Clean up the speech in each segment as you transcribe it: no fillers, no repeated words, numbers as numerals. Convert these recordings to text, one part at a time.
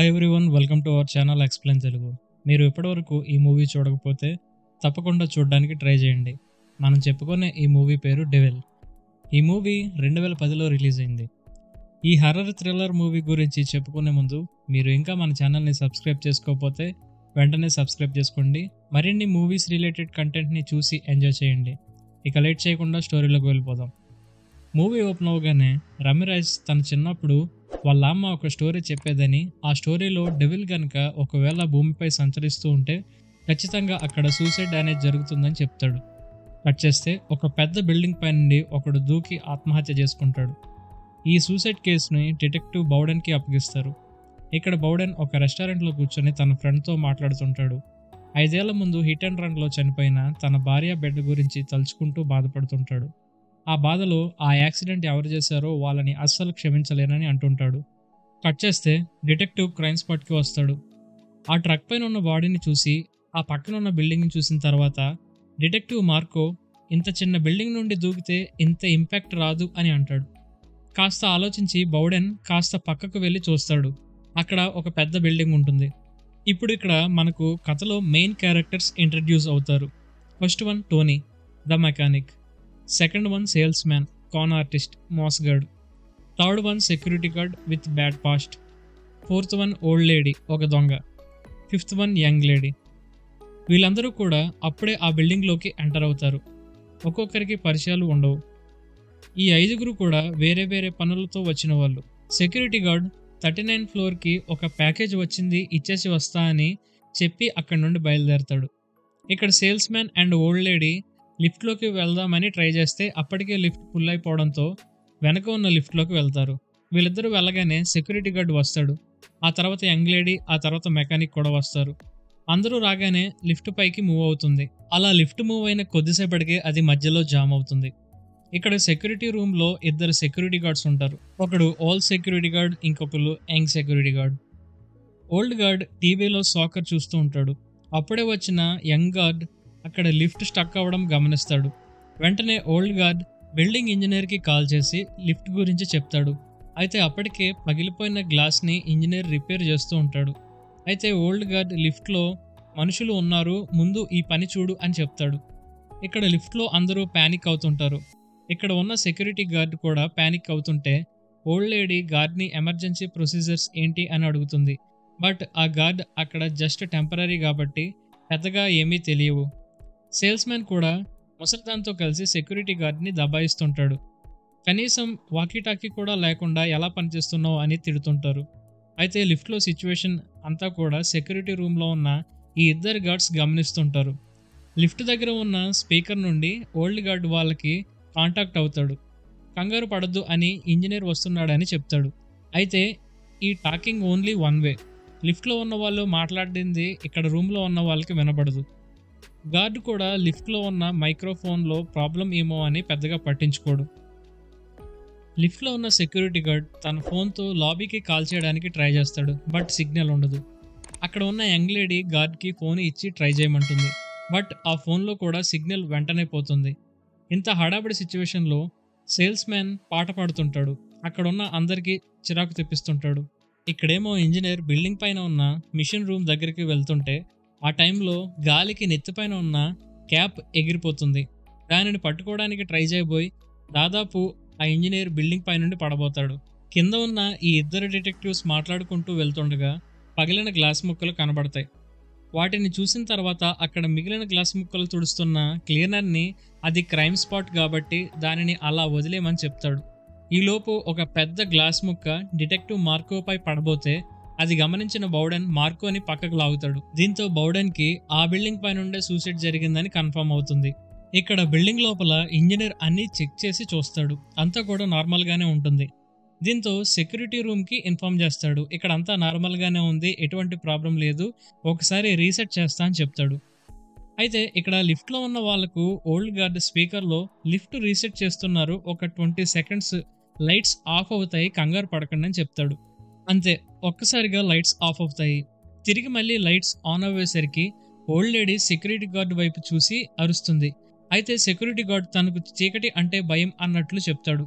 Hi everyone, welcome to our channel explain Telugu. మీరు ఇప్పటివరకు ఈ మూవీ చూడకపోతే తప్పకుండా చూడడానికి ట్రై చేయండి. మనం చెప్పుకునే ఈ మూవీ పేరు డెవిల్. ఈ మూవీ 2010లో రిలీజ్ అయింది. ఈ హర్రర్ థ్రిల్లర్ మూవీ గురించి చెప్పుకునే ముందు మీరు ఇంకా మన ఛానల్ని సబ్స్క్రైబ్ చేసుకోకపోతే వెంటనే సబ్స్క్రైబ్ చేసుకోండి. మరిన్ని మూవీస్ రిలేటెడ్ కంటెంట్ని చూసి ఎంజాయ్ చేయండి. ఇక లేట్ చేయకుండా స్టోరీలోకి వెళ్ళిపోదాం. మూవీ ఓపెన్ అవగానే రమిరాజ్ తన చిన్నప్పుడు వాళ్ళ అమ్మ ఒక స్టోరీ చెప్పేదని, ఆ స్టోరీలో డెవిల్ కనుక ఒకవేళ భూమిపై సంచరిస్తూ ఉంటే ఖచ్చితంగా అక్కడ సూసైడ్ అనేది జరుగుతుందని చెప్తాడు. కట్ చేస్తే ఒక పెద్ద బిల్డింగ్ పై నుండి ఒకడు దూకి ఆత్మహత్య చేసుకుంటాడు. ఈ సూసైడ్ కేసుని డిటెక్టివ్ బౌడెన్కి అప్పగిస్తారు. ఇక్కడ బౌడెన్ ఒక రెస్టారెంట్లో కూర్చొని తన ఫ్రెండ్తో మాట్లాడుతుంటాడు. 5 ఏళ్ల ముందు హిట్ అండ్ రన్లో చనిపోయిన తన భార్య బిడ్డ గురించి తలుచుకుంటూ బాధపడుతుంటాడు. ఆ బాధలో ఆ యాక్సిడెంట్ ఎవరు చేశారో వాళ్ళని అస్సలు క్షమించలేనని అంటుంటాడు. కట్ చేస్తే డిటెక్టివ్ క్రైమ్ స్పాట్కి వస్తాడు. ఆ ట్రక్ పైన ఉన్న బాడీని చూసి ఆ పక్కన ఉన్న బిల్డింగ్ని చూసిన తర్వాత డిటెక్టివ్ మార్కో ఇంత చిన్న బిల్డింగ్ నుండి దూకితే ఇంత ఇంపాక్ట్ రాదు అని అంటాడు. కాస్త ఆలోచించి బౌడెన్ కాస్త పక్కకు వెళ్ళి చూస్తాడు. అక్కడ ఒక పెద్ద బిల్డింగ్ ఉంటుంది. ఇప్పుడు ఇక్కడ మనకు కథలో మెయిన్ క్యారెక్టర్స్ ఇంట్రడ్యూస్ అవుతారు. First one Tony the mechanic, second one salesman con artist Mosgard, third one security guard with bad past, fourth one old lady ఒక దొంగ, ఫిఫ్త్ వన్ యంగ్ లేడీ. వీళ్ళందరూ కూడా అప్పుడే ఆ బిల్డింగ్లోకి ఎంటర్ అవుతారు. ఒక్కొక్కరికి పరిచయాలు ఉండవు. ఈ 5గురు కూడా వేరే వేరే పనులతో వచ్చిన వాళ్ళు. సెక్యూరిటీ గార్డ్ 39 ఫ్లోర్కి ఒక ప్యాకేజ్ వచ్చింది, ఇచ్చేసి వస్తా అని చెప్పి అక్కడి నుండి బయలుదేరతాడు. ఇక్కడ salesman and old lady లిఫ్ట్లోకి వెళ్దామని ట్రై చేస్తే అప్పటికే లిఫ్ట్ ఫుల్ అయిపోవడంతో వెనక ఉన్న లిఫ్ట్లోకి వెళ్తారు. వీళ్ళిద్దరూ వెళ్ళగానే సెక్యూరిటీ గార్డ్ వస్తాడు. ఆ తర్వాత యంగ్ లేడీ, ఆ తర్వాత మెకానిక్ కూడా వస్తారు. అందరూ రాగానే లిఫ్ట్ పైకి మూవ్ అవుతుంది. అలా లిఫ్ట్ మూవ్ అయిన కొద్దిసేపటికే అది మధ్యలో జామ్ అవుతుంది. ఇక్కడ సెక్యూరిటీ రూమ్లో 2 సెక్యూరిటీ గార్డ్స్ ఉంటారు. ఒకడు ఓల్డ్ సెక్యూరిటీ గార్డ్, ఇంకొకరు young security guard. Old guard టీవీలో సాకర్ చూస్తూ ఉంటాడు. అప్పుడే వచ్చిన యంగ్ గార్డ్ అక్కడ లిఫ్ట్ స్టక్ అవ్వడం గమనిస్తాడు. వెంటనే ఓల్డ్ గార్డ్ బిల్డింగ్ ఇంజనీర్కి కాల్ చేసి లిఫ్ట్ గురించి చెప్తాడు. అయితే అప్పటికే పగిలిపోయిన గ్లాస్ని ఇంజనీర్ రిపేర్ చేస్తూ ఉంటాడు. అయితే ఓల్డ్ గార్డ్ లిఫ్ట్లో మనుషులు ఉన్నారు, ముందు ఈ పని చూడు అని చెప్తాడు. ఇక్కడ లిఫ్ట్లో అందరూ ప్యానిక్ అవుతుంటారు. ఇక్కడ ఉన్న సెక్యూరిటీ గార్డ్ కూడా ప్యానిక్ అవుతుంటే ఓల్డ్ లేడీ గార్డ్ని ఎమర్జెన్సీ ప్రొసీజర్స్ ఏంటి అని అడుగుతుంది. బట్ ఆ గార్డ్ అక్కడ జస్ట్ టెంపరీ కాబట్టి పెద్దగా ఏమీ తెలియవు. సేల్స్ మ్యాన్ కూడా ముసల్దాన్తో కలిసి సెక్యూరిటీ గార్డ్ని దబాయిస్తుంటాడు. కనీసం వాకీటాకీ కూడా లేకుండా ఎలా పనిచేస్తున్నావు అని తిడుతుంటారు. అయితే లిఫ్ట్లో సిచ్యువేషన్ అంతా కూడా సెక్యూరిటీ రూమ్లో ఉన్న ఈ 2 గార్డ్స్ గమనిస్తుంటారు. లిఫ్ట్ దగ్గర ఉన్న స్పీకర్ నుండి ఓల్డ్ గార్డ్ వాళ్ళకి కాంటాక్ట్ అవుతాడు. కంగారు పడద్దు అని ఇంజనీర్ వస్తున్నాడని చెప్తాడు. అయితే ఈ టాకింగ్ ఓన్లీ వన్ వే. లిఫ్ట్లో ఉన్న వాళ్ళు మాట్లాడింది ఇక్కడ రూమ్లో ఉన్న వాళ్ళకి వినపడదు. గార్డ్ కూడా లిఫ్ట్లో ఉన్న మైక్రోఫోన్లో ప్రాబ్లం ఏమో అని పెద్దగా పట్టించుకోడు. లిఫ్ట్లో ఉన్న సెక్యూరిటీ గార్డ్ తన ఫోన్తో లాబీకి కాల్ చేయడానికి ట్రై చేస్తాడు. బట్ సిగ్నల్ ఉండదు. అక్కడ ఉన్న యంగ్ లేడీ గార్డ్కి ఫోన్ ఇచ్చి ట్రై చేయమంటుంది. బట్ ఆ ఫోన్లో కూడా సిగ్నల్ వెంటనే పోతుంది. ఇంత హడాబడి సిచ్యువేషన్లో సేల్స్ మ్యాన్ పాట పాడుతుంటాడు. అక్కడున్న అందరికీ చిరాకు తెప్పిస్తుంటాడు. ఇక్కడేమో ఇంజనీర్ బిల్డింగ్ పైన ఉన్న మిషన్ రూమ్ దగ్గరికి వెళ్తుంటే ఆ టైంలో గాలికి నెత్తిపైన ఉన్న క్యాప్ ఎగిరిపోతుంది. దానిని పట్టుకోవడానికి ట్రై చేయబోయి దాదాపు ఆ ఇంజనీర్ బిల్డింగ్ పై నుండి పడబోతాడు. కింద ఉన్న ఈ 2 డిటెక్టివ్స్ మాట్లాడుకుంటూ వెళ్తుండగా పగిలిన గ్లాస్ ముక్కలు కనబడతాయి. వాటిని చూసిన తర్వాత అక్కడ మిగిలిన గ్లాస్ ముక్కలు తుడుస్తున్న క్లీనర్ని అది క్రైమ్ స్పాట్ కాబట్టి దానిని అలా వదిలేయమని చెప్తాడు. ఈలోపు ఒక పెద్ద గ్లాస్ ముక్క డిటెక్టివ్ మార్కోపై పడబోతే అది గమనించిన బౌడెన్ మార్కోని పక్కకు లాగుతాడు. దీంతో బౌడెన్కి ఆ బిల్డింగ్ పై నుండే సూసైడ్ జరిగిందని కన్ఫర్మ్ అవుతుంది. ఇక్కడ బిల్డింగ్ లోపల ఇంజనీర్ అన్నీ చెక్ చేసి చూస్తాడు. అంతా కూడా నార్మల్గానే ఉంటుంది. దీంతో సెక్యూరిటీ రూమ్కి ఇన్ఫార్మ్ చేస్తాడు. ఇక్కడ అంతా నార్మల్గానే ఉంది, ఎటువంటి ప్రాబ్లం లేదు, ఒకసారి రీసెట్ చేస్తా అని చెప్తాడు. అయితే ఇక్కడ లిఫ్ట్లో ఉన్న వాళ్లకు ఓల్డ్ గార్డ్ స్పీకర్లో లిఫ్ట్ రీసెట్ చేస్తున్నారు, ఒక 20 సెకండ్స్ లైట్స్ ఆఫ్ అవుతాయి, కంగారు పడకండి అని చెప్తాడు. అంతే, ఒక్కసారిగా లైట్స్ ఆఫ్ అవుతాయి. తిరిగి మళ్ళీ లైట్స్ ఆన్ అయ్యేసరికి ఓల్డ్ లేడీ సెక్యూరిటీ గార్డ్ వైపు చూసి అరుస్తుంది. అయితే సెక్యూరిటీ గార్డ్ తనకు చీకటి అంటే భయం అన్నట్లు చెప్తాడు.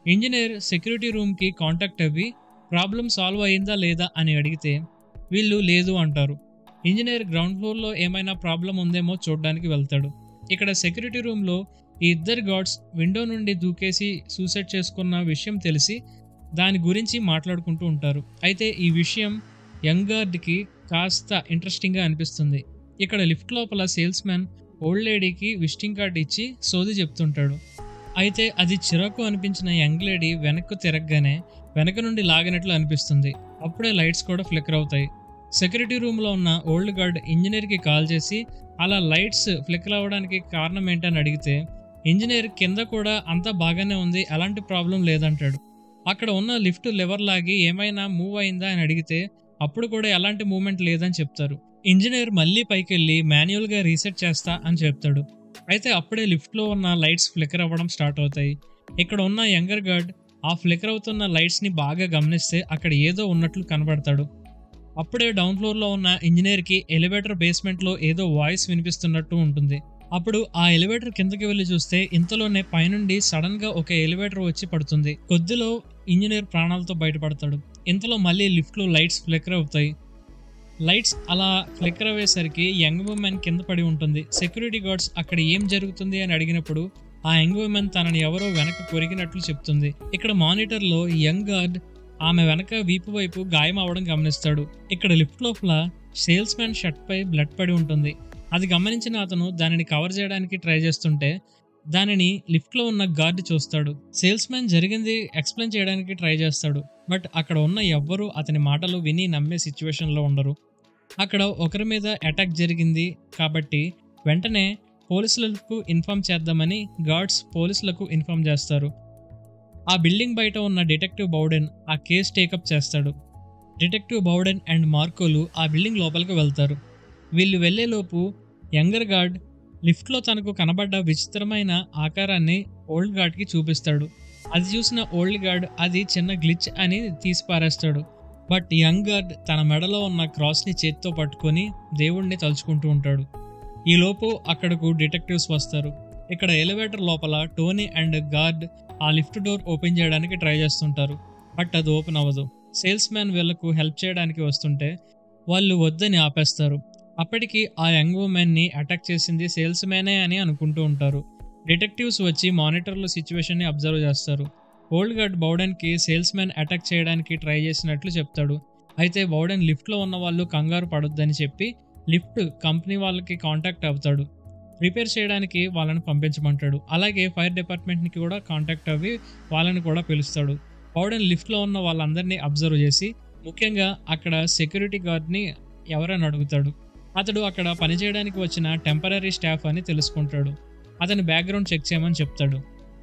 ఇంజనీర్ సెక్యూరిటీ రూమ్కి కాంటాక్ట్ అవ్వి ప్రాబ్లం సాల్వ్ అయ్యిందా లేదా అని అడిగితే వీళ్ళు లేదు అంటారు. ఇంజనీర్ గ్రౌండ్ ఫ్లోర్లో ఏమైనా ప్రాబ్లం ఉందేమో చూడడానికి వెళ్తాడు. ఇక్కడ సెక్యూరిటీ రూమ్లో ఈ ఇద్దరు గార్డ్స్ విండో నుండి దూకేసి సూసైడ్ చేసుకున్న విషయం తెలిసి దాని గురించి మాట్లాడుకుంటూ ఉంటారు. అయితే ఈ విషయం యంగ్ గార్డ్కి కాస్త ఇంట్రెస్టింగ్గా అనిపిస్తుంది. ఇక్కడ లిఫ్ట్ లోపల సేల్స్ మ్యాన్ ఓల్డ్ లేడీకి విజిటింగ్ కార్డ్ ఇచ్చి సోది చెప్తుంటాడు. అయితే అది చిరాకు అనిపించిన యంగ్ లేడీ వెనక్కు తిరగగానే వెనక నుండి లాగినట్లు అనిపిస్తుంది. అప్పుడే లైట్స్ కూడా ఫ్లిక్కర్ అవుతాయి. సెక్యూరిటీ రూమ్లో ఉన్న ఓల్డ్ గార్డ్ ఇంజనీర్కి కాల్ చేసి అలా లైట్స్ ఫ్లిక్కర్ అవ్వడానికి కారణం ఏంటని అడిగితే ఇంజనీర్ కింద కూడా అంతా బాగానే ఉంది, ఎలాంటి ప్రాబ్లం లేదంటాడు. అక్కడ ఉన్న లిఫ్ట్ లెవర్ లాగి ఏమైనా మూవ్ అయిందా అని అడిగితే అప్పుడు కూడా ఎలాంటి మూవ్మెంట్ లేదని చెప్తారు. ఇంజనీర్ మళ్ళీ పైకి వెళ్ళి మాన్యువల్గా రీసెట్ చేస్తా అని చెప్తాడు. అయితే అప్పుడే లిఫ్ట్లో ఉన్న లైట్స్ ఫ్లిక్కర్ అవ్వడం స్టార్ట్ అవుతాయి. ఇక్కడ ఉన్న యంగర్ గార్డ్ ఆ ఫ్లిక్కర్ అవుతున్న లైట్స్ని బాగా గమనిస్తే అక్కడ ఏదో ఉన్నట్లు కనబడతాడు. అప్పుడే డౌన్ ఫ్లోర్లో ఉన్న ఇంజనీర్కి ఎలివేటర్ బేస్మెంట్లో ఏదో వాయిస్ వినిపిస్తున్నట్టు ఉంటుంది. అప్పుడు ఆ ఎలివేటర్ కిందకి వెళ్ళి చూస్తే ఇంతలోనే పైనుండి సడన్గా ఒక ఎలివేటర్ వచ్చి పడుతుంది. కొద్దిలో ఇంజనీర్ ప్రాణాలతో బయటపడతాడు. ఇంతలో మళ్ళీ లిఫ్ట్లో లైట్స్ ఫ్లిక్కర్ అవుతాయి. లైట్స్ అలా ఫ్లిక్కర్ అయ్యేసరికి యంగ్ ఉమెన్ కింద పడి ఉంటుంది. సెక్యూరిటీ గార్డ్స్ అక్కడ ఏం జరుగుతుంది అని అడిగినప్పుడు ఆ యంగ్ ఉమెన్ తనని ఎవరో వెనక కొరికినట్లు చెప్తుంది. ఇక్కడ మానిటర్లో యంగ్ గార్డ్ ఆమె వెనక వీపు వైపు గాయం అవ్వడం గమనిస్తాడు. ఇక్కడ లిఫ్ట్ లోపల సేల్స్ మ్యాన్ షర్ట్ పై బ్లడ్ పడి ఉంటుంది. అది గమనించిన అతను దానిని కవర్ చేయడానికి ట్రై చేస్తుంటే దానిని లిఫ్ట్లో ఉన్న గార్డ్ చూస్తాడు. సేల్స్ మ్యాన్ జరిగింది ఎక్స్ప్లెయిన్ చేయడానికి ట్రై చేస్తాడు. బట్ అక్కడ ఉన్న ఎవ్వరూ అతని మాటలు విని నమ్మే సిచ్యువేషన్లో ఉండరు. అక్కడ ఒకరి మీద అటాక్ జరిగింది కాబట్టి వెంటనే పోలీసులకు ఇన్ఫార్మ్ చేద్దామని గార్డ్స్ పోలీసులకు ఇన్ఫార్మ్ చేస్తారు. ఆ బిల్డింగ్ బయట ఉన్న డిటెక్టివ్ బౌడెన్ ఆ కేసు టేకప్ చేస్తాడు. డిటెక్టివ్ బౌడెన్ అండ్ మార్కోలు ఆ బిల్డింగ్ లోపలికి వెళ్తారు. వీళ్ళు వెళ్లేలోపు యంగర్ గార్డ్ లిఫ్ట్లో తనకు కనబడ్డ విచిత్రమైన ఆకారాన్ని ఓల్డ్ గార్డ్కి చూపిస్తాడు. అది చూసిన ఓల్డ్ గార్డ్ అది చిన్న గ్లిచ్ అని తీసి పారేస్తాడు. బట్ యంగ్ గార్డ్ తన మెడలో ఉన్న క్రాస్ని చేతితో పట్టుకొని దేవుణ్ణి తలుచుకుంటూ ఉంటాడు. ఈలోపు అక్కడకు డిటెక్టివ్స్ వస్తారు. ఇక్కడ ఎలివేటర్ లోపల టోనీ అండ్ గార్డ్ ఆ లిఫ్ట్ డోర్ ఓపెన్ చేయడానికి ట్రై చేస్తుంటారు. బట్ అది ఓపెన్ అవ్వదు. సేల్స్ మ్యాన్ వీళ్లకు హెల్ప్ చేయడానికి వస్తుంటే వాళ్ళు వద్దని ఆపేస్తారు. అప్పటికి ఆ యంగ్ ఉమెన్ని అటాక్ చేసింది సేల్స్ మ్యానే అని అనుకుంటూ ఉంటారు. డిటెక్టివ్స్ వచ్చి మానిటర్లో సిచ్యువేషన్ని అబ్జర్వ్ చేస్తారు. ఓల్డ్ గార్డ్ బౌడెన్కి సేల్స్ మ్యాన్ అటాక్ చేయడానికి ట్రై చేసినట్లు చెప్తాడు. అయితే బౌడెన్ లిఫ్ట్లో ఉన్న వాళ్ళు కంగారు పడొద్దని చెప్పి లిఫ్ట్ కంపెనీ వాళ్ళకి కాంటాక్ట్ అవుతాడు. రిపేర్ చేయడానికి వాళ్ళని పంపించమంటాడు. అలాగే ఫైర్ డిపార్ట్మెంట్కి కూడా కాంటాక్ట్ అవ్వి వాళ్ళని కూడా పిలుస్తాడు. బౌడెన్ లిఫ్ట్లో ఉన్న వాళ్ళందరినీ అబ్జర్వ్ చేసి ముఖ్యంగా అక్కడ సెక్యూరిటీ గార్డ్ని ఎవరని అడుగుతాడు. అతడు అక్కడ పనిచేయడానికి వచ్చిన టెంపరరీ స్టాఫ్ అని తెలుసుకుంటాడు. అతని బ్యాక్గ్రౌండ్ చెక్ చేయమని చెప్తాడు.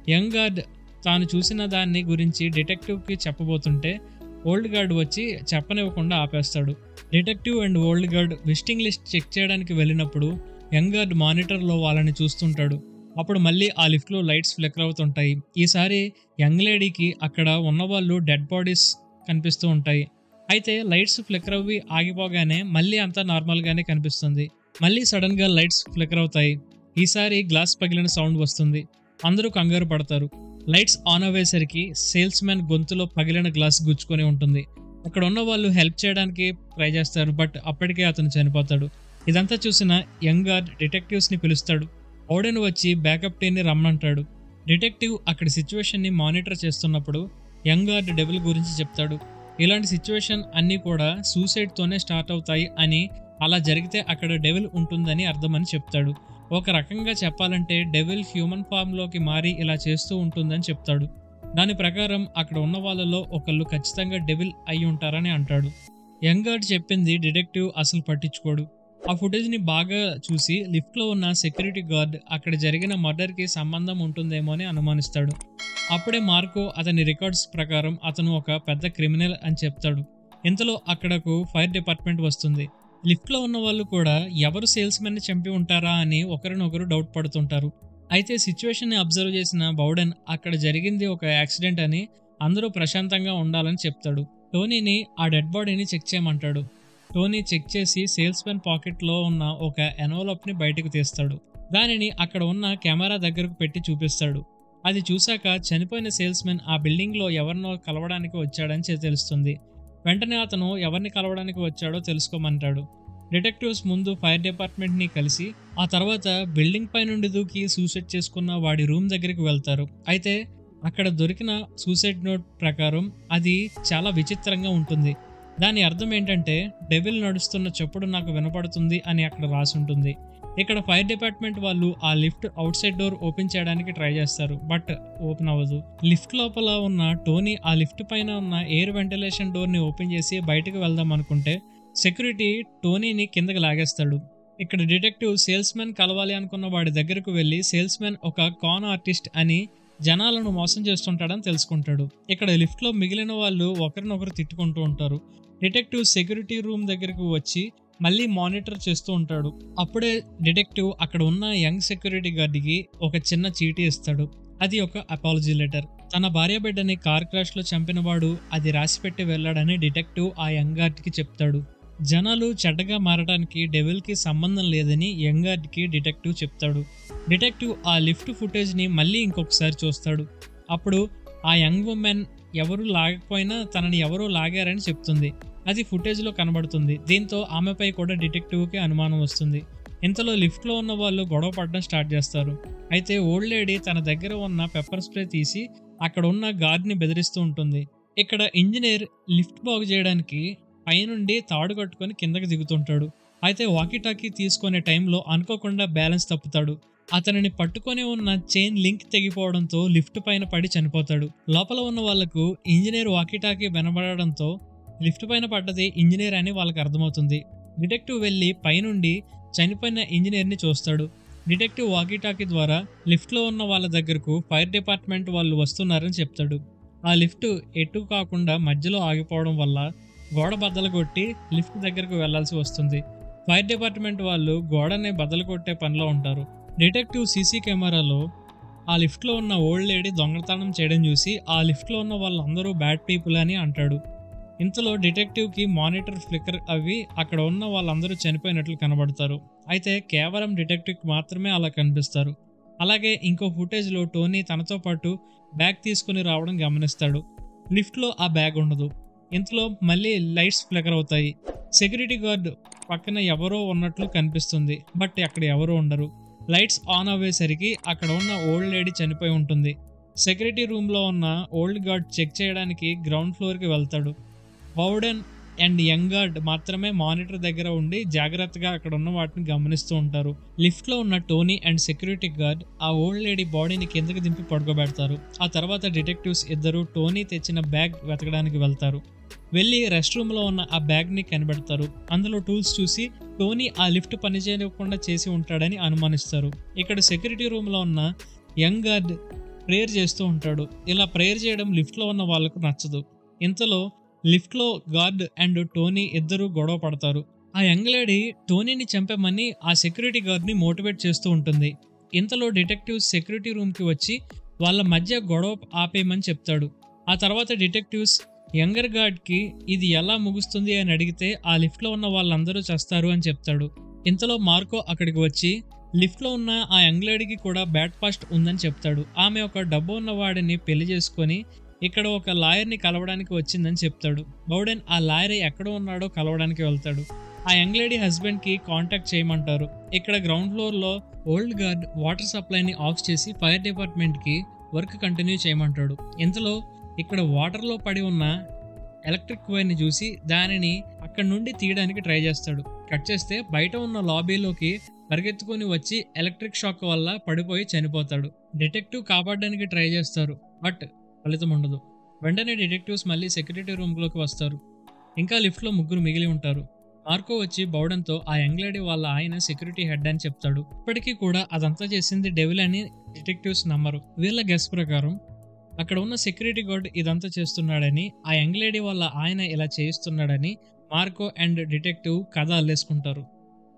యంగ్ గార్డ్ తాను చూసిన దాన్ని గురించి డిటెక్టివ్కి చెప్పబోతుంటే ఓల్డ్ గార్డ్ వచ్చి చెప్పనివ్వకుండా ఆపేస్తాడు. Detective and old guard visiting list check చేయడానికి వెళ్ళినప్పుడు యంగ్ గార్డ్ మానిటర్లో వాళ్ళని చూస్తుంటాడు. అప్పుడు మళ్ళీ ఆ లిఫ్ట్లో లైట్స్ ఫ్లిక్కర్ అవుతుంటాయి. ఈసారి యంగ్ లేడీకి అక్కడ ఉన్నవాళ్ళు డెడ్ బాడీస్ కనిపిస్తూ ఉంటాయి. అయితే లైట్స్ ఫ్లిక్కర్ అవ్వి ఆగిపోగానే మళ్ళీ అంతా నార్మల్గానే కనిపిస్తుంది. మళ్ళీ సడన్గా లైట్స్ ఫ్లిక్కర్ అవుతాయి. ఈసారి గ్లాస్ పగిలిన సౌండ్ వస్తుంది. అందరూ కంగారు పడతారు. లైట్స్ ఆన్ అయ్యేసరికి సేల్స్ మ్యాన్ గొంతులో పగిలిన గ్లాస్ గుచ్చుకొని ఉంటుంది. అక్కడ ఉన్న వాళ్ళు హెల్ప్ చేయడానికి ట్రై చేస్తారు. బట్ అప్పటికే అతను చనిపోతాడు. ఇదంతా చూసిన యంగ్ గార్డ్ డిటెక్టివ్స్ని పిలుస్తాడు. బౌడెన్ వచ్చి బ్యాకప్ టీమ్ని రమ్మంటాడు. డిటెక్టివ్ అక్కడి సిచ్యువేషన్ని మానిటర్ చేస్తున్నప్పుడు యంగ్ గార్డ్ డెవిల్ గురించి చెప్తాడు. ఇలాంటి సిచ్యువేషన్ అన్నీ కూడా సూసైడ్తోనే స్టార్ట్ అవుతాయి అని, అలా జరిగితే అక్కడ డెవిల్ ఉంటుందని అర్థమని చెప్తాడు. ఒక రకంగా చెప్పాలంటే డెవిల్ హ్యూమన్ ఫామ్లోకి మారి ఇలా చేస్తూ ఉంటుందని చెప్తాడు. దాని ప్రకారం అక్కడ ఉన్న వాళ్ళలో ఒకళ్ళు ఖచ్చితంగా డెవిల్ అయి ఉంటారని అంటాడు. యంగ్ గార్డ్ చెప్పింది డిటెక్టివ్ అసలు పట్టించుకోడు. ఆ ఫుటేజ్ని బాగా చూసి లిఫ్ట్లో ఉన్న సెక్యూరిటీ గార్డ్ అక్కడ జరిగిన మర్డర్కి సంబంధం ఉంటుందేమో అని అనుమానిస్తాడు. అప్పుడే మార్కో అతని రికార్డ్స్ ప్రకారం అతను ఒక పెద్ద క్రిమినల్ అని చెప్తాడు. ఇంతలో అక్కడకు ఫైర్ డిపార్ట్మెంట్ వస్తుంది. లిఫ్ట్లో ఉన్న వాళ్ళు కూడా ఎవరు సేల్స్ మెన్ని చంపి ఉంటారా అని ఒకరినొకరు డౌట్ పడుతుంటారు. అయితే సిచ్యువేషన్ని అబ్జర్వ్ చేసిన బౌడెన్ అక్కడ జరిగింది ఒక యాక్సిడెంట్ అని, అందరూ ప్రశాంతంగా ఉండాలని చెప్తాడు. టోనీని ఆ డెడ్ బాడీని చెక్ చేయమంటాడు. టోనీ చెక్ చేసి సేల్స్ మెన్ పాకెట్లో ఉన్న ఒక ఎన్వలప్ని బయటకు తీస్తాడు. దానిని అక్కడ ఉన్న కెమెరా దగ్గరకు పెట్టి చూపిస్తాడు. అది చూశాక చనిపోయిన సేల్స్ మెన్ ఆ బిల్డింగ్లో ఎవరినో కలవడానికి వచ్చాడని తెలుస్తుంది. వెంటనే అతను ఎవరిని కలవడానికి వచ్చాడో తెలుసుకోమంటాడు. డిటెక్టివ్స్ ముందు ఫైర్ డిపార్ట్మెంట్ని కలిసి ఆ తర్వాత బిల్డింగ్ పై నుండి దూకి సూసైడ్ చేసుకున్న వాడి రూమ్ దగ్గరికి వెళ్తారు. అయితే అక్కడ దొరికిన సూసైడ్ నోట్ ప్రకారం అది చాలా విచిత్రంగా ఉంటుంది. దాని అర్థం ఏంటంటే డెవిల్ నడుస్తున్న చప్పుడు నాకు వినపడుతుంది అని అక్కడ రాసి ఉంటుంది. ఇక్కడ ఫైర్ డిపార్ట్మెంట్ వాళ్ళు ఆ lift out side door open చేయడానికి ట్రై చేస్తారు, బట్ ఓపెన్ అవ్వదు. లిఫ్ట్ లోపల ఉన్న టోనీ ఆ లిఫ్ట్ పైన ఉన్న ఎయిర్ వెంటిలేషన్ డోర్ ని ఓపెన్ చేసి బయటకు వెళ్దాం అనుకుంటే సెక్యూరిటీ టోనీని కిందకి లాగేస్తాడు. ఇక్కడ డిటెక్టివ్ సేల్స్ మ్యాన్ కలవాలి అనుకున్న వాడి దగ్గరకు వెళ్ళి సేల్స్ మ్యాన్ ఒక కాన్ ఆర్టిస్ట్ అని జనాలను మోసం చేస్తుంటాడని తెలుసుకుంటాడు. ఇక్కడ లిఫ్ట్ లో మిగిలిన వాళ్ళు ఒకరినొకరు తిట్టుకుంటూ ఉంటారు. డిటెక్టివ్ సెక్యూరిటీ రూమ్ దగ్గరకు వచ్చి మళ్ళీ మానిటర్ చేస్తూ ఉంటాడు. అప్పుడే డిటెక్టివ్ అక్కడ ఉన్న యంగ్ సెక్యూరిటీ గార్డ్కి ఒక చిన్న చీటీ ఇస్తాడు. అది ఒక అపాలజీ లెటర్. తన భార్య బిడ్డని కార్ క్రాష్ లో చంపినవాడు అది రాసిపెట్టి వెళ్ళాడని డిటెక్టివ్ ఆ యంగ్ గార్డ్కి చెప్తాడు. జనాలు చెడ్డగా మారడానికి డెవిల్కి సంబంధం లేదని యంగ్ గార్డ్కి డిటెక్టివ్ చెప్తాడు. డిటెక్టివ్ ఆ లిఫ్ట్ ఫుటేజ్ని మళ్ళీ ఇంకొకసారి చూస్తాడు. అప్పుడు ఆ యంగ్ ఉమెన్ ఎవరు లాగకపోయినా తనని ఎవరో లాగారని చెప్తుంది. అది ఫుటేజ్లో కనబడుతుంది. దీంతో ఆమెపై కూడా డిటెక్టివ్కి అనుమానం వస్తుంది. ఇంతలో లిఫ్ట్లో ఉన్న వాళ్ళు గొడవ పడడం స్టార్ట్ చేస్తారు. అయితే ఓల్డ్ లేడీ తన దగ్గర ఉన్న పెప్పర్ స్ప్రే తీసి అక్కడ ఉన్న గార్డ్ని బెదిరిస్తూ ఉంటుంది. ఇక్కడ ఇంజనీర్ లిఫ్ట్ బాగు చేయడానికి పైనుండి తాడు కట్టుకొని కిందకి దిగుతుంటాడు. అయితే వాకీటాకీ తీసుకునే టైంలో అనుకోకుండా బ్యాలెన్స్ తప్పుతాడు. అతనిని పట్టుకొని ఉన్న చైన్ లింక్ తెగిపోవడంతో లిఫ్ట్ పైన పడి చనిపోతాడు. లోపల ఉన్న వాళ్లకు ఇంజనీర్ వాకీటాకీ వినబడడంతో లిఫ్ట్ పైన పడ్డది ఇంజనీర్ అని వాళ్ళకి అర్థమవుతుంది. డిటెక్టివ్ వెళ్ళి పైనుండి చనిపోయిన ఇంజనీర్ని చూస్తాడు. డిటెక్టివ్ వాకీటాకీ ద్వారా లిఫ్ట్లో ఉన్న వాళ్ళ దగ్గరకు ఫైర్ డిపార్ట్మెంట్ వాళ్ళు వస్తున్నారని చెప్తాడు. ఆ లిఫ్ట్ ఎటు కాకుండా మధ్యలో ఆగిపోవడం వల్ల గోడ బద్దలు కొట్టి లిఫ్ట్ దగ్గరకు వెళ్లాల్సి వస్తుంది. ఫైర్ డిపార్ట్మెంట్ వాళ్ళు గోడని బద్దలు కొట్టే పనిలో ఉంటారు. డిటెక్టివ్ సీసీ కెమెరాలో ఆ లిఫ్ట్లో ఉన్న ఓల్డ్ లేడీ దొంగతనం చేయడం చూసి ఆ లిఫ్ట్లో ఉన్న వాళ్ళందరూ బ్యాడ్ పీపుల్ అని అంటాడు. ఇంతలో డిటెక్టివ్కి మానిటర్ ఫ్లిక్కర్ అవి అక్కడ ఉన్న వాళ్ళందరూ చనిపోయినట్లు కనబడతారు. అయితే కేవలం డిటెక్టివ్కి మాత్రమే అలా కనిపిస్తారు. అలాగే ఇంకో ఫుటేజ్లో టోనీ తనతో పాటు బ్యాగ్ తీసుకుని రావడం గమనిస్తాడు. లిఫ్ట్లో ఆ బ్యాగ్ ఉండదు. ఇంతలో మళ్ళీ లైట్స్ ఫ్లికర్ అవుతాయి. సెక్యూరిటీ గార్డ్ పక్కన ఎవరో ఉన్నట్లు కనిపిస్తుంది, బట్ అక్కడ ఎవరో ఉండరు. లైట్స్ ఆన్ అవ్వేసరికి అక్కడ ఉన్న ఓల్డ్ లేడీ చనిపోయి ఉంటుంది. సెక్యూరిటీ రూమ్లో ఉన్న ఓల్డ్ గార్డ్ చెక్ చేయడానికి గ్రౌండ్ ఫ్లోర్కి వెళ్తాడు. బౌడెన్ అండ్ యంగ్ గార్డ్ మాత్రమే మానిటర్ దగ్గర ఉండి జాగ్రత్తగా అక్కడ ఉన్న వాటిని గమనిస్తూ ఉంటారు. లిఫ్ట్లో ఉన్న టోనీ అండ్ సెక్యూరిటీ గార్డ్ ఆ ఓల్డ్ లేడీ బాడీని కిందకి దింపి పడుకోబెడతారు. ఆ తర్వాత డిటెక్టివ్స్ ఇద్దరు టోనీ తెచ్చిన బ్యాగ్ వెతకడానికి వెళ్తారు. వెళ్ళి రెస్ట్ రూమ్లో ఉన్న ఆ బ్యాగ్ని కనిపెడతారు. అందులో టూల్స్ చూసి టోనీ ఆ లిఫ్ట్ పనిచేయకుండా చేసి ఉంటాడని అనుమానిస్తారు. ఇక్కడ సెక్యూరిటీ రూమ్లో ఉన్న యంగ్ గార్డ్ ప్రేయర్ చేస్తూ ఉంటాడు. ఇలా ప్రేయర్ చేయడం లిఫ్ట్లో ఉన్న వాళ్ళకు నచ్చదు. ఇంతలో లిఫ్ట్లో గార్డ్ అండ్ టోనీ ఇద్దరు గొడవ పడతారు. ఆ యంగ్ లేడీ టోనీని చంపమని ఆ సెక్యూరిటీ గార్డ్ని మోటివేట్ చేస్తూ ఉంటుంది. ఇంతలో డిటెక్టివ్స్ సెక్యూరిటీ రూమ్కి వచ్చి వాళ్ళ మధ్య గొడవ ఆపేయమని చెప్తాడు. ఆ తర్వాత డిటెక్టివ్స్ యంగర్ గార్డ్కి ఇది ఎలా ముగుస్తుంది అని అడిగితే ఆ లిఫ్ట్లో ఉన్న వాళ్ళందరూ చేస్తారు అని చెప్తాడు. ఇంతలో మార్కో అక్కడికి వచ్చి లిఫ్ట్లో ఉన్న ఆ యంగ్ లేడీకి కూడా బ్యాడ్ పాస్ట్ ఉందని చెప్తాడు. ఆమె ఒక డబ్బు ఉన్న వాడిని పెళ్లి చేసుకొని ఇక్కడ ఒక లాయర్ని కలవడానికి వచ్చిందని చెప్తాడు. బౌడెన్ ఆ లాయర్ ఎక్కడ ఉన్నాడో కలవడానికి వెళ్తాడు. ఆ యంగ్ లేడీ హస్బెండ్కి కాంటాక్ట్ చేయమంటారు. ఇక్కడ గ్రౌండ్ ఫ్లోర్లో ఓల్డ్ గార్డ్ వాటర్ సప్లైని ఆఫ్ చేసి ఫైర్ డిపార్ట్మెంట్కి వర్క్ కంటిన్యూ చేయమంటాడు. ఇంతలో ఇక్కడ వాటర్లో పడి ఉన్న ఎలక్ట్రిక్ వైర్ని చూసి దానిని అక్కడ నుండి తీయడానికి ట్రై చేస్తాడు. కట్ చేస్తే బయట ఉన్న లాబీలోకి పరిగెత్తుకొని వచ్చి ఎలక్ట్రిక్ షాక్ వల్ల పడిపోయి చనిపోతాడు. డిటెక్టివ్ కాపాడడానికి ట్రై చేస్తారు, బట్ ఫలితం ఉండదు. వెంటనే డిటెక్టివ్స్ మళ్ళీ సెక్యూరిటీ రూమ్లోకి వస్తారు. ఇంకా లిఫ్ట్లో ముగ్గురు మిగిలి ఉంటారు. మార్కో వచ్చి బౌడెన్తో ఆ యంగ్ లేడీ వాళ్ళ ఆయన సెక్యూరిటీ హెడ్ అని చెప్తాడు. ఇప్పటికీ కూడా అదంతా చేసింది డెవిల్ అని డిటెక్టివ్స్ నమ్మరు. వీళ్ళ గెస్ ప్రకారం అక్కడ ఉన్న సెక్యూరిటీ గార్డ్ ఇదంతా చేస్తున్నాడని, ఆ యంగ్ లేడీ వాళ్ళ ఆయన ఇలా చేయిస్తున్నాడని మార్కో అండ్ డిటెక్టివ్ కథ అల్లేసుకుంటారు.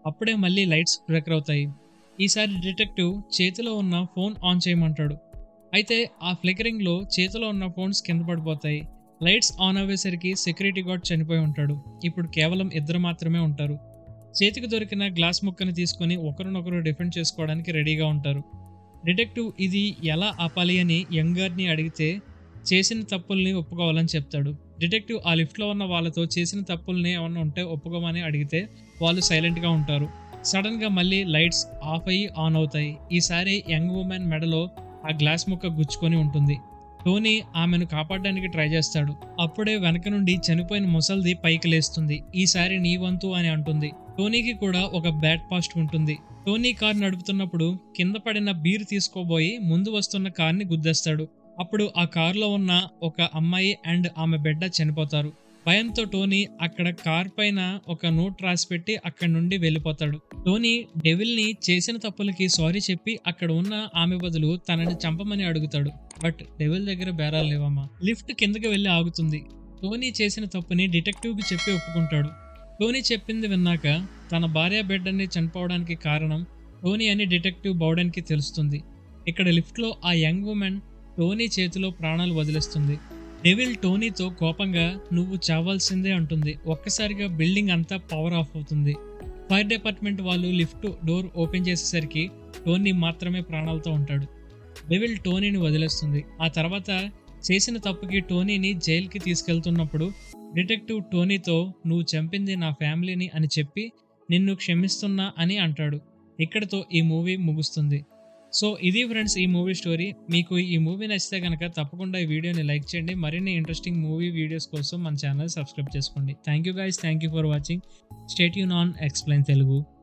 అప్పుడే మళ్ళీ లైట్స్ ఫ్లికర్ అవుతాయి. ఈసారి డిటెక్టివ్ చేతిలో ఉన్న ఫోన్ ఆన్ చేయమంటాడు. అయితే ఆ ఫ్లికరింగ్లో చేతిలో ఉన్న ఫోన్స్ కింద పడిపోతాయి. లైట్స్ ఆన్ అయ్యేసరికి సెక్యూరిటీ గార్డ్ చనిపోయి ఉంటాడు. ఇప్పుడు కేవలం ఇద్దరు మాత్రమే ఉంటారు. చేతికి దొరికిన గ్లాస్ ముక్కని తీసుకొని ఒకరినొకరు డిఫెండ్ చేసుకోవడానికి రెడీగా ఉంటారు. డిటెక్టివ్ ఇది ఎలా ఆపాలి అని యంగ్ గార్డ్ని అడిగితే చేసిన తప్పుల్ని ఒప్పుకోవాలని చెప్తాడు. డిటెక్టివ్ ఆ లిఫ్ట్లో ఉన్న వాళ్ళతో చేసిన తప్పుల్ని ఏమన్నా ఉంటే ఒప్పుకోమని అడిగితే వాళ్ళు సైలెంట్గా ఉంటారు. సడన్గా మళ్ళీ లైట్స్ ఆఫ్ అయ్యి ఆన్ అవుతాయి. ఈసారి యంగ్ ఉమెన్ మెడలో ఆ గ్లాస్ ముక్క గుచ్చుకొని ఉంటుంది. టోనీ ఆమెను కాపాడడానికి ట్రై చేస్తాడు. అప్పుడే వెనక నుండి చనిపోయిన ముసల్ది పైకి లేస్తుంది. ఈసారి నీ వంతు అని అంటుంది. టోనీకి కూడా ఒక బ్యాడ్ పాస్ట్ ఉంటుంది. టోనీ కార్ నడుపుతున్నప్పుడు కింద పడిన బీర్ తీసుకోబోయి ముందు వస్తున్న కార్ని గుద్దేస్తాడు. అప్పుడు ఆ కారులో ఉన్న ఒక అమ్మాయి అండ్ ఆమె బిడ్డ చనిపోతారు. భయంతో టోనీ అక్కడ కార్ పైన ఒక నోట్ రాసి పెట్టి అక్కడి నుండి వెళ్ళిపోతాడు. టోనీ డెవిల్ ని చేసిన తప్పులకి సారీ చెప్పి అక్కడ ఉన్న ఆమె బదులు తనని చంపమని అడుగుతాడు. బట్ డెవిల్ దగ్గర బేరాలు లేవమ్మా. లిఫ్ట్ కిందకి వెళ్ళి ఆగుతుంది. టోనీ చేసిన తప్పుని డిటెక్టివ్ కి చెప్పి ఒప్పుకుంటాడు. టోనీ చెప్పింది విన్నాక తన భార్య బిడ్డని చనిపోవడానికి కారణం టోనీ అని డిటెక్టివ్ బౌడెన్కి తెలుస్తుంది. ఇక్కడ లిఫ్ట్లో ఆ యంగ్ ఉమెన్ టోనీ చేతిలో ప్రాణాలు వదిలేస్తుంది. డెవిల్ టోనీతో కోపంగా నువ్వు చావాల్సిందే అంటుంది. ఒక్కసారిగా బిల్డింగ్ అంతా పవర్ ఆఫ్ అవుతుంది. ఫైర్ డిపార్ట్మెంట్ వాళ్ళు లిఫ్ట్ డోర్ ఓపెన్ చేసేసరికి టోనీ మాత్రమే ప్రాణాలతో ఉంటాడు. డెవిల్ టోనీని వదిలేస్తుంది. ఆ తర్వాత చేసిన తప్పుకి టోనీని జైలుకి తీసుకెళ్తున్నప్పుడు డిటెక్టివ్ టోనీతో నువ్వు చంపింది నా ఫ్యామిలీని అని చెప్పి నిన్ను క్షమిస్తున్నా అని అంటాడు. ఇక్కడతో ఈ మూవీ ముగుస్తుంది. సో ఇది ఫ్రెండ్స్ ఈ మూవీ స్టోరీ. మీకు ఈ మూవీ నచ్చితే కనుక తప్పకుండా ఈ వీడియోని లైక్ చేయండి. మరిన్ని ఇంట్రెస్టింగ్ మూవీ వీడియోస్ కోసం మన ఛానల్ సబ్స్క్రైబ్ చేసుకోండి. Thank you guys, thank you for watching. Stay tune on explain Telugu.